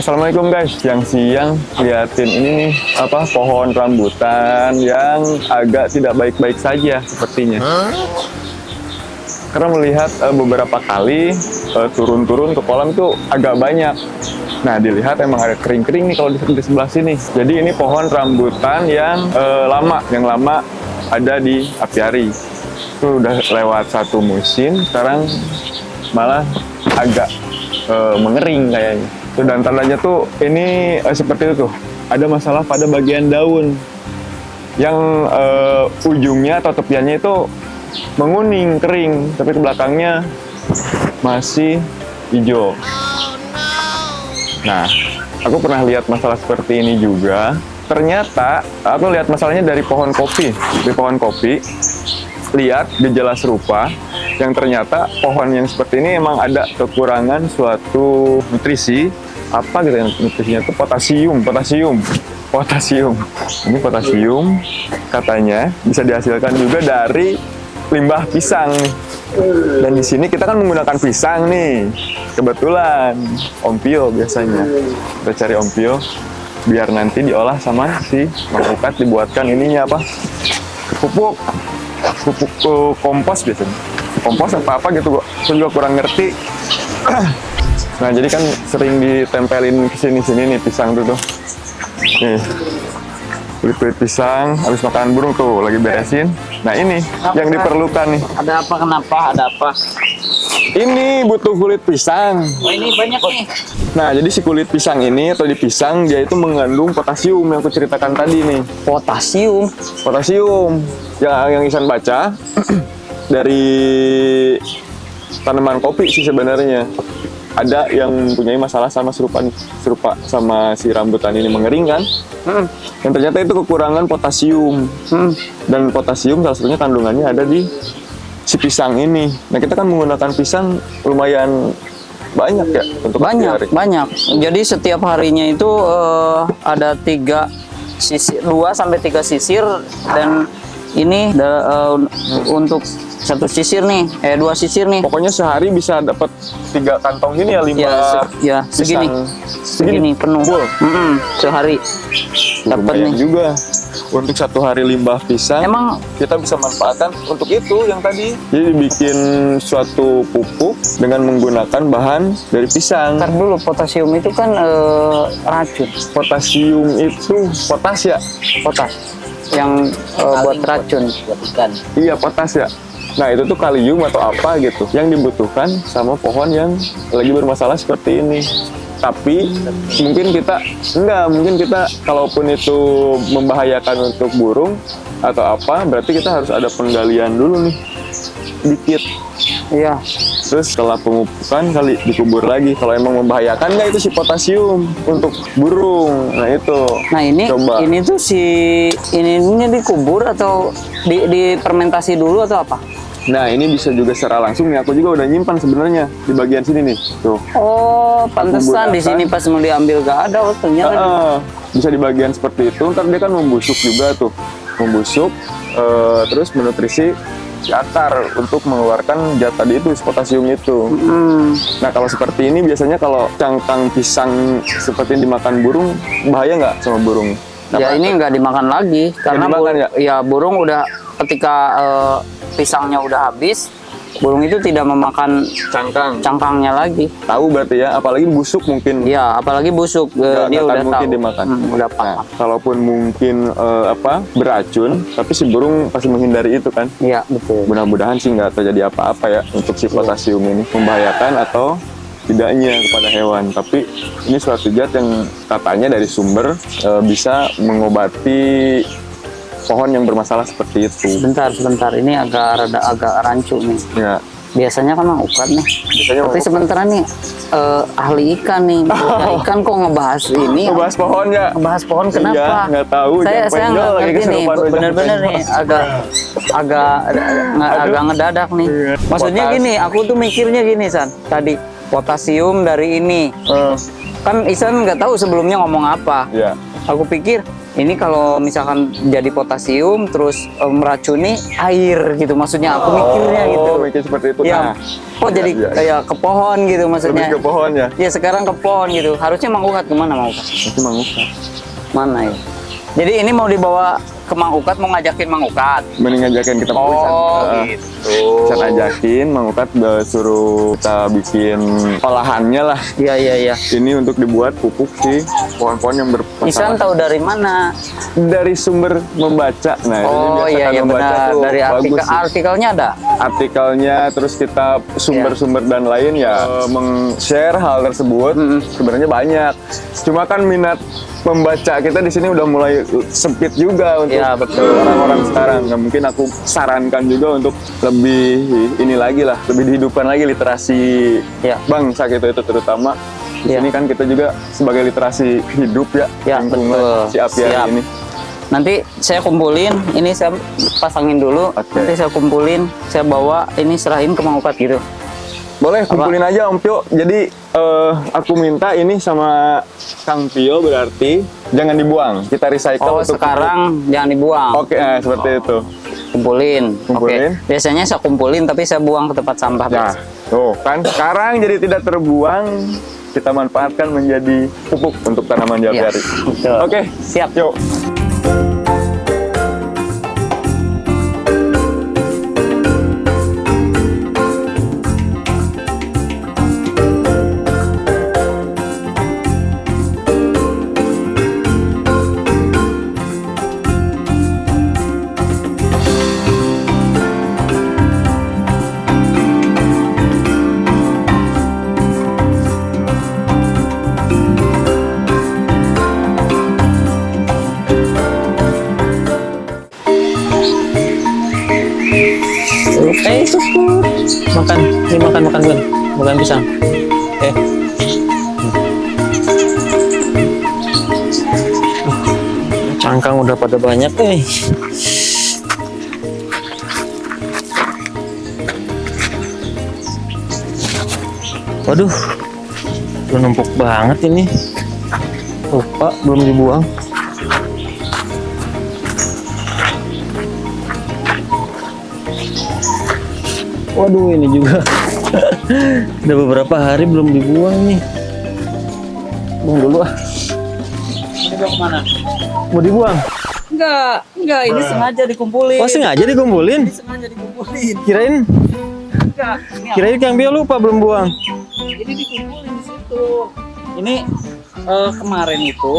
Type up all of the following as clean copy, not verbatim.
Assalamualaikum guys, siang-siang liatin ini nih pohon rambutan yang agak tidak baik-baik saja sepertinya. Karena melihat beberapa kali turun-turun ke kolam itu agak banyak. Nah dilihat emang ada kering-kering nih kalau di sebelah sini. Jadi ini pohon rambutan yang lama ada di apiari. Itu udah lewat satu musim, sekarang malah agak mengering kayaknya. Dan tandanya tuh ini seperti itu tuh, ada masalah pada bagian daun yang ujungnya atau tepiannya itu menguning, kering, tapi ke belakangnya masih hijau. Nah, aku pernah lihat masalah seperti ini juga. Ternyata aku lihat masalahnya dari pohon kopi. Di pohon kopi, lihat gejala serupa, yang ternyata pohon yang seperti ini emang ada kekurangan suatu nutrisi, apa gitu yang nutrisinya itu potasium. Ini potasium katanya bisa dihasilkan juga dari limbah pisang nih. Dan di sini kita kan menggunakan pisang nih. Kebetulan ompio biasanya. Kita cari ompio biar nanti diolah sama si Mang Ukat, dibuatkan ininya apa? Pupuk kompos biasanya. Kompos apa gitu, aku juga kurang ngerti. Nah, jadi kan sering ditempelin ke sini nih pisang tuh. Nih. Kulit pisang, habis makanan burung tuh lagi beresin. Nah, ini yang diperlukan nih. Ada apa? Kenapa? Ada apa? Ini butuh kulit pisang. Oh, ini banyak nih. Nah, jadi si kulit pisang ini atau di pisang dia itu mengandung potasium yang aku ceritakan tadi nih. Potasium. Yang Ihsan baca dari tanaman kopi sih sebenarnya. Ada yang mempunyai masalah sama serupa sama si rambutan ini mengering kan? Yang ternyata itu kekurangan potasium. Dan potasium salah satunya kandungannya ada di si pisang ini. Nah, kita kan menggunakan pisang lumayan banyak ya untuk banyak. Jadi setiap harinya itu ada 2 sampai 3 sisir, dan ini untuk 1 sisir nih, 2 sisir nih. Pokoknya sehari bisa dapat 3 kantong gini ya, limbah segini penuh. Sehari dapat nih juga. Untuk 1 hari limbah pisang, emang kita bisa manfaatkan untuk itu yang tadi. Jadi dibikin suatu pupuk dengan menggunakan bahan dari pisang. Ntar dulu, potasium itu kan racun. Potasium itu potas ya? Potas yang buat racun buat ikan. Iya, potas ya. Nah, itu tuh kalium atau apa gitu yang dibutuhkan sama pohon yang lagi bermasalah seperti ini. Tapi mungkin kita kalaupun itu membahayakan untuk burung atau apa, berarti kita harus ada penggalian dulu nih dikit. Iya. Terus setelah pemupukan kali dikubur lagi. Kalau emang membahayakan nggak itu si potasium untuk burung. Nah itu. Nah ini coba. Ini tuh ininya dikubur atau difermentasi dulu atau apa? Nah, ini bisa juga secara langsung nih. Aku juga udah nyimpan sebenarnya di bagian sini nih. Tuh. Oh, pantesan di sini pas mau diambil gak ada waktunya. Bisa di bagian seperti itu. Ntar dia kan membusuk juga tuh. Terus menutrisi si akar untuk mengeluarkan zat tadi itu, potasium itu. Nah, kalau seperti ini biasanya kalau cangkang pisang seperti yang dimakan burung, bahaya nggak sama burung? Ya, ini nggak dimakan lagi karena burung udah ketika pisangnya udah habis, burung itu tidak memakan cangkangnya lagi. Tahu berarti ya, apalagi busuk mungkin. Ya, apalagi busuk, dia udah tahu. Dimakan. Udah paham. Nah, kalaupun mungkin beracun, tapi si burung pasti menghindari itu kan. Iya, betul. Mudah-mudahan sih nggak terjadi apa-apa ya untuk si potasium ini, membahayakan atau tidaknya kepada hewan. Tapi ini suatu zat yang katanya dari sumber bisa mengobati pohon yang bermasalah seperti itu. Sebentar, ini agak rancu nih. Ya. Biasanya kan Mang Ukat nih. Tapi sebentar nih, ahli ikan nih. Ikan kok ngebahas ini? Ngebahas pohon ya? Ngebahas pohon kenapa? Iya, nggak tahu. Saya nggak ngerti nih. Bener-bener nih, agak ngedadak nih. Maksudnya gini, aku tuh mikirnya gini, San. Tadi potasium dari ini. Kan Ihsan nggak tahu sebelumnya ngomong apa. Iya. Aku pikir ini kalau misalkan jadi potasium terus meracuni air gitu, maksudnya aku mikirnya gitu. Oh, mikir seperti itu. Ya, Nah, kok jadi iya. kayak ke pohon gitu maksudnya. Lebih ke pohon ya? Ya sekarang ke pohon gitu. Harusnya Mang Ukat kemana Mang Ukat? Itu Mang Ukat. Mana ya? Jadi ini mau dibawa ke Mang Ukat, mau ngajakin Mang Ukat. Mending ngajakin kita Gitu. Bisa ajakin Mang Ukat suruh kita bikin olahannya lah. Iya. Ini untuk dibuat pupuk si pohon-pohon yang bermasalah. Isan tahu dari mana? Dari sumber membaca. Nah, ini Oh biasa iya kan membaca benar. tuh Dari bagus sih. artikelnya ada. Artikelnya, terus kita sumber-sumber dan lain ya meng-share hal tersebut. Sebenarnya banyak. Cuma kan minat membaca kita di sini udah mulai sempit juga untuk Ya, betul. orang-orang sekarang. Nah, mungkin aku sarankan juga untuk lebih ini lagi lah, lebih dihidupkan lagi literasi Ya. bangsa kita itu terutama. Di Ya. sini kan kita juga sebagai literasi hidup ya. Ya, lingkungan betul. si apiari Siap. ini. Nanti saya kumpulin, ini saya pasangin dulu. Oke. Nanti saya kumpulin, saya bawa, ini serahin ke Mang Ukat gitu. Boleh, kumpulin aja Om Pio. Jadi aku minta ini sama Kang Pio, berarti jangan dibuang. Kita recycle Oh untuk sekarang jangan dibuang. Oke, seperti itu. Kumpulin. Kumpulin. Oke. Biasanya saya kumpulin tapi saya buang ke tempat sampah. Nah, tuh kan sekarang jadi tidak terbuang, kita manfaatkan menjadi pupuk untuk tanaman di Iya, apiari. betul. Oke, Siap. yuk. Makan, ini makan Bun, makan pisang. Cangkang udah pada banyak, Waduh, udah numpuk banget ini. Lupa belum dibuang. Waduh, ini juga udah beberapa hari belum dibuang nih. Buang dulu ah. Dibawa kemana? Mau dibuang? Enggak, ini sengaja dikumpulin. Oh, sengaja dikumpulin? Sengaja dikumpulin. Kirain Enggak, ini kirain Kang Bio lupa belum buang. ini dikumpulin di situ. Ini kemarin itu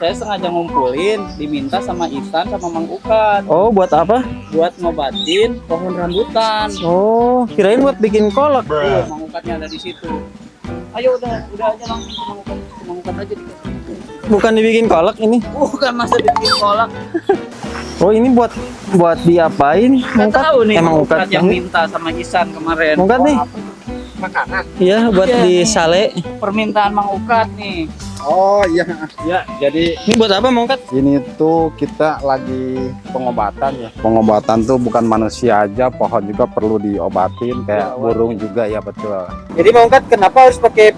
saya sengaja ngumpulin, diminta sama Ihsan sama Mang Ukat Oh, buat apa? buat ngobatin pohon rambutan. Oh, kirain buat bikin kolak. Tuh, Mang Ukatnya ada di situ. Ayo udah aja langsung ke Mang Ukat. Ke Mang Ukat aja dikasih. Bukan dibikin kolak ini. Bukan masa bikin kolak. Oh, ini buat diapain? Nggak tahu nih Emang Mang Ukat Ukat yang minta sama Ihsan kemarin. Ukat nih. Makanan. Iya, buat Iya. di sale. Permintaan Mang Ukat nih. Oh iya, ya jadi Ini buat apa, Mang Ukat? ini tuh kita lagi pengobatan ya. Pengobatan tuh bukan manusia aja, pohon juga perlu diobatin, kayak burung juga ya betul. Jadi Mang Ukat kenapa harus pakai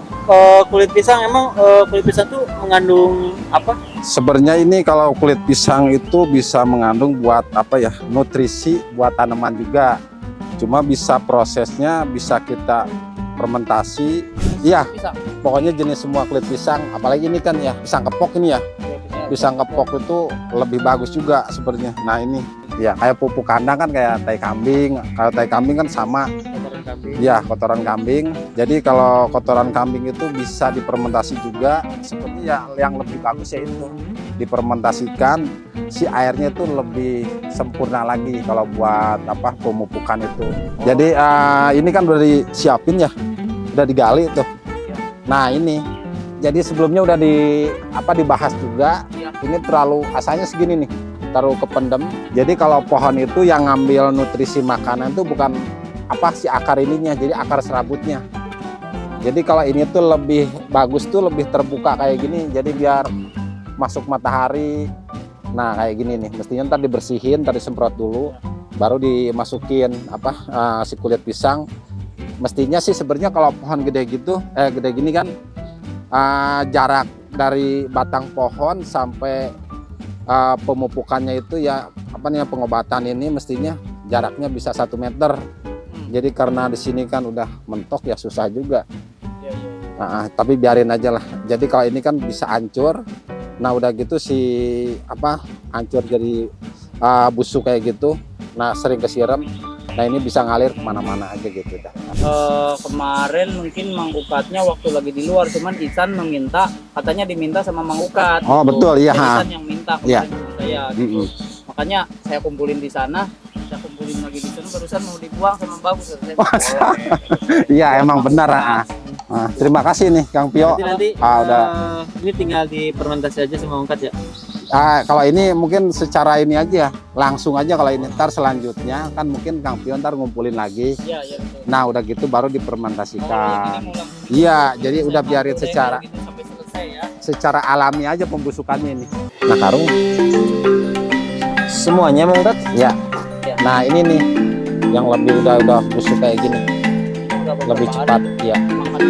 kulit pisang? Emang kulit pisang tuh mengandung apa? Sebenarnya ini kalau kulit pisang itu bisa mengandung buat apa ya, nutrisi buat tanaman juga. Cuma bisa prosesnya bisa kita fermentasi. Iya, Pisang. pokoknya jenis semua kulit pisang, apalagi ini kan ya pisang kepok ini ya. Pisang kepok itu lebih bagus juga sebenarnya. Nah ini ya kayak pupuk kandang kan kayak tai kambing. Kalau tai kambing kan sama. Ya kotoran kambing. Jadi kalau kotoran kambing itu bisa difermentasi juga. Seperti ya yang lebih bagus ya itu difermentasikan, si airnya itu lebih sempurna lagi kalau buat apa pemupukan itu. Jadi ini kan udah disiapin ya, udah digali tuh. Nah ini jadi sebelumnya udah dibahas juga. Ini terlalu asalnya segini nih, terlalu kependem. Jadi kalau pohon itu yang ngambil nutrisi makanan itu bukan apa si akar ininya, jadi akar serabutnya. Jadi kalau ini tuh lebih bagus tuh lebih terbuka kayak gini, jadi biar masuk matahari. Nah kayak gini nih, mestinya ntar dibersihin, ntar disemprot dulu, baru dimasukin apa si kulit pisang. Mestinya sih sebenarnya kalau pohon gede gitu, gede gini kan jarak dari batang pohon sampai pemupukannya itu ya pengobatan ini mestinya jaraknya bisa 1 meter. Jadi karena di sini kan udah mentok ya susah juga. Tapi biarin aja lah. Jadi kalau ini kan bisa hancur. Nah udah gitu hancur jadi busuk kayak gitu. Nah sering kesiram. Nah ini bisa ngalir kemana-mana aja gitu dah. Kemarin mungkin Mang Ukatnya waktu lagi di luar, cuman Isan katanya diminta sama Mang Ukat. Oh betul, iya. Isan yang minta Iya. kemarin sama saya gitu. Makanya saya kumpulin di sana, saya kumpulin lagi di sana, barusan mau dibuang sama bagus. Iya emang benar. Terima kasih nih Kang Pio. Nanti Udah. ini tinggal difermentasi aja sama ungkat ya. Kalau ini mungkin secara ini aja, langsung aja kalau ini. Ntar selanjutnya kan mungkin Kang Pio ntar ngumpulin lagi. Iya, betul. Nah udah gitu baru difermentasikan. Ini mau langsung Iya, jadi udah biarin sampai secara gitu, sampai selesai ya. secara alami aja pembusukannya ini. Nah karung, Semuanya mau ungkat? ya. Ya. Nah ini nih yang lebih udah busuk kayak gini, Udah beberapa lebih hari cepat. Ya. makan.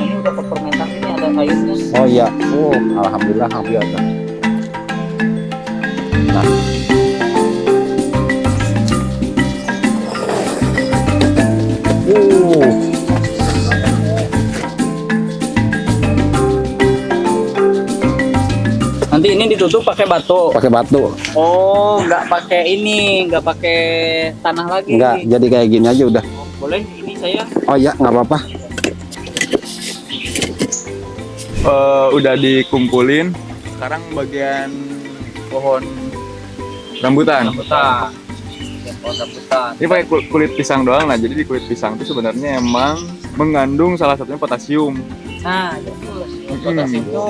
Ini udah kefermentasi, ini ada airnya. Oh iya. Alhamdulillah Kang Pio. Nah. Nanti ini ditutup pakai batu. Pakai batu. Oh, nggak pakai ini, nggak pakai tanah lagi. Enggak, jadi kayak gini aja udah. Boleh ini saya. Oh iya, nggak apa-apa. Udah dikumpulin. Sekarang bagian pohon rambutan. Rambutan. Ya, pohon rambutan. Ini pakai kulit pisang doang. Nah, jadi di kulit pisang itu sebenarnya emang mengandung salah satunya potasium. Nah, betul. Potasium itu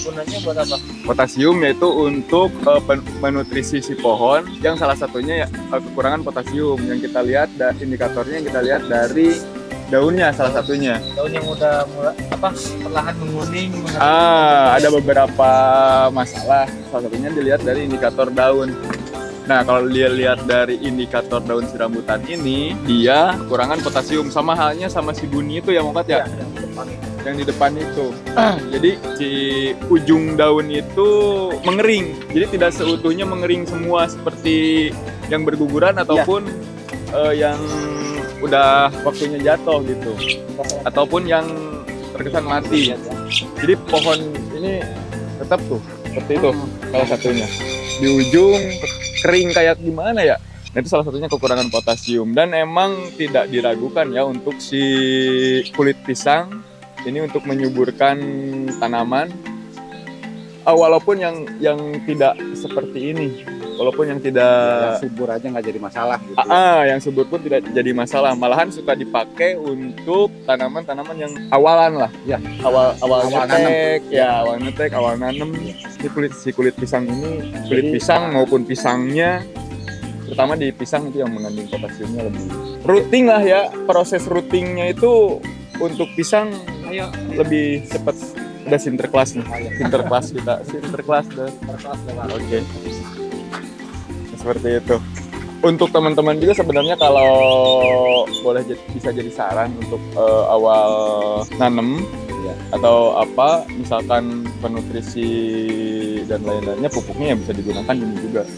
gunanya buat apa? Potasium yaitu untuk menutrisi si pohon, yang salah satunya ya kekurangan potasium yang kita lihat, indikatornya yang kita lihat dari daunnya salah satunya. Daun yang udah mulai perlahan menguning. Ada beberapa masalah, salah satunya dilihat dari indikator daun. Nah, kalau dia lihat dari indikator daun si rambutan ini, dia kekurangan potasium, sama halnya sama si buni itu yang Ungkat ya? Yang di depan itu. Jadi si ujung daun itu mengering, jadi tidak seutuhnya mengering semua seperti yang berguguran ataupun yang udah waktunya jatuh gitu, ataupun yang terkesan mati. Jadi pohon ini tetap tuh seperti itu salah satunya. Di ujung kering kayak gimana ya? Nah, itu salah satunya kekurangan potasium, dan emang tidak diragukan ya untuk si kulit pisang ini untuk menyuburkan tanaman. Walaupun yang tidak seperti ini, walaupun yang tidak Subur aja nggak jadi masalah gitu. yang subur pun tidak jadi masalah, malahan suka dipakai untuk tanaman-tanaman yang awalan lah ya, awal netek ya, awal netek, awal nanem. Si kulit pisang ini, kulit pisang maupun pisangnya, terutama di pisang itu yang mengandung potasiumnya lebih rutin lah ya. Proses rutinnya itu untuk pisang lebih cepat. Udah sinterklas nih, sinterklas kita, sinterklas dan oke. Seperti itu. Untuk teman-teman juga sebenarnya kalau boleh bisa jadi saran untuk awal nanem atau apa, misalkan penutrisi dan lain-lainnya, pupuknya yang bisa digunakan ini juga.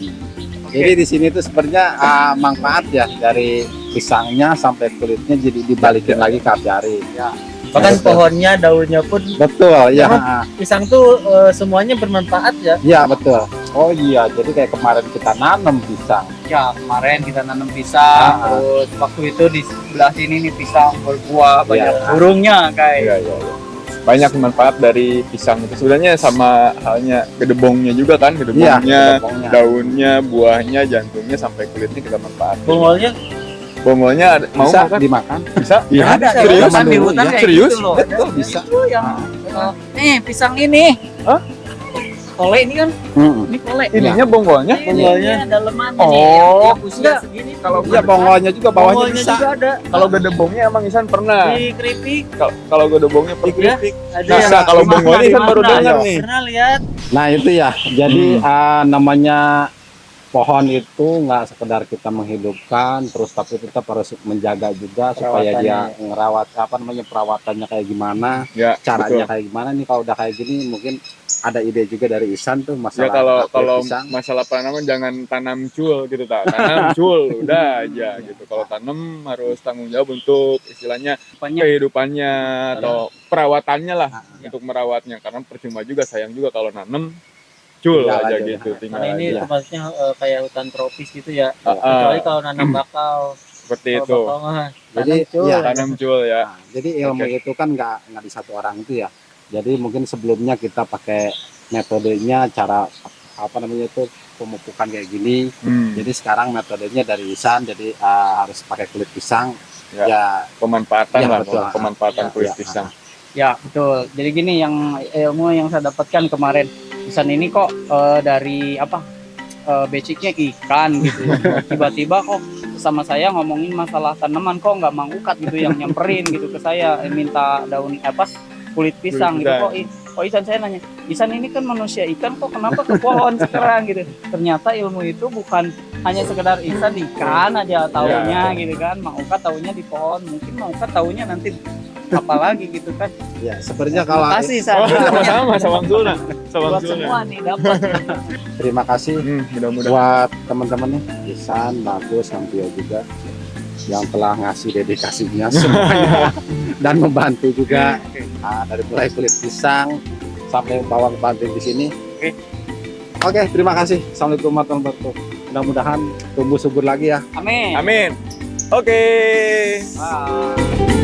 Jadi di sini tuh sebenarnya manfaat ya dari pisangnya sampai kulitnya jadi dibalikin lagi ke apiari. Ya. Bahkan pohonnya, daunnya pun. Betul ya. Pisang tuh semuanya bermanfaat ya. Iya betul. Oh iya, jadi kayak kemarin kita nanam pisang. Ya, kemarin kita nanam pisang, terus waktu itu di sebelah sini nih pisang berbuah, banyak burungnya kayak. Iya. Banyak manfaat dari pisang itu. Sebenarnya sama halnya gedebongnya juga kan, gedebongnya, daunnya, buahnya, jantungnya sampai kulitnya kita manfaatkan. Bongolnya mau bisa makan? dimakan? Bisa? Ya, ada Serius? di hutan kayak Serius? gitu loh. Betul, bisa. Itu yang nih pisang ini. Hah? Kole ini kan, ini kole. Ininya bongolnya? Ini dalemannya nih, Oh, yang usia segini. Kalau Iya, bongolnya juga bawahnya bisa. juga ada. kalau gedebongnya emang Isan pernah. Di keripik. Kalau gedebongnya per keripik. Ada Nah, yang kalau dimakan, bongolnya Isan baru dimakan. dengar nih. Pernah lihat? Nah itu ya, jadi namanya pohon itu nggak sekedar kita menghidupkan, terus tapi tetap harus menjaga juga supaya dia ngerawat perawatannya kayak gimana, Ya, caranya betul. kayak gimana nih. Kalau udah kayak gini mungkin ada ide juga dari Ihsan tuh Ya masalah kalau kulit pisang. masalah tanaman jangan tanam cul gitu tak. Tanam cul udah aja gitu. Kalau tanam harus tanggung jawab untuk istilahnya kehidupannya atau perawatannya lah untuk merawatnya karena percuma juga sayang juga kalau nanam cul Tinggal aja aja, gitu nah. tinggal Karena ini aja. tempatnya kayak hutan tropis gitu ya. Kecuali kalau nanam bakau. Seperti Kalau itu. bakau mah Jadi tanam cul. ya, Tanam cul ya. nah, jadi ilmu itu kan nggak di satu orang itu ya. Jadi mungkin sebelumnya kita pakai metodenya cara itu pemupukan kayak gini. Jadi sekarang metodenya dari Ihsan, jadi harus pakai kulit pisang. Ya. Ya, Pemanfaatan Ya, lah, betul. pemanfaatan Ya, kulit ya. pisang. Ya, betul. Jadi gini yang ilmu yang saya dapatkan kemarin. Ihsan ini kok dari apa? Basicnya ikan gitu ya. Tiba-tiba kok sama saya ngomongin masalah tanaman kok nggak Mang Ukat gitu yang nyamperin gitu ke saya minta daun apa kulit pisang gitu kok Ihsan saya nanya Ihsan ini kan manusia ikan kok kenapa ke pohon sekarang gitu. Ternyata ilmu itu bukan hanya sekedar Ihsan ikan aja taunya gitu kan. Mang Ukat taunya di pohon, mungkin Mang Ukat taunya nanti apa lagi gitu kan. ya sepertinya kalau Makasih Oh, saya. sama-sama, sama Zulna. Sama Buat Zulna. semua nih dapat. terima kasih Mudah-mudahan. buat teman-teman nih, Ihsan, Bagus, Kang Tio juga yang telah ngasih dedikasinya semuanya dan membantu juga dari mulai kulit pisang sampai bawang banting di sini. Oke, terima kasih. Assalamualaikum warahmatullahi wabarakatuh. Mudah-mudahan tumbuh subur lagi ya. Amin. Amin. Oke. Bye.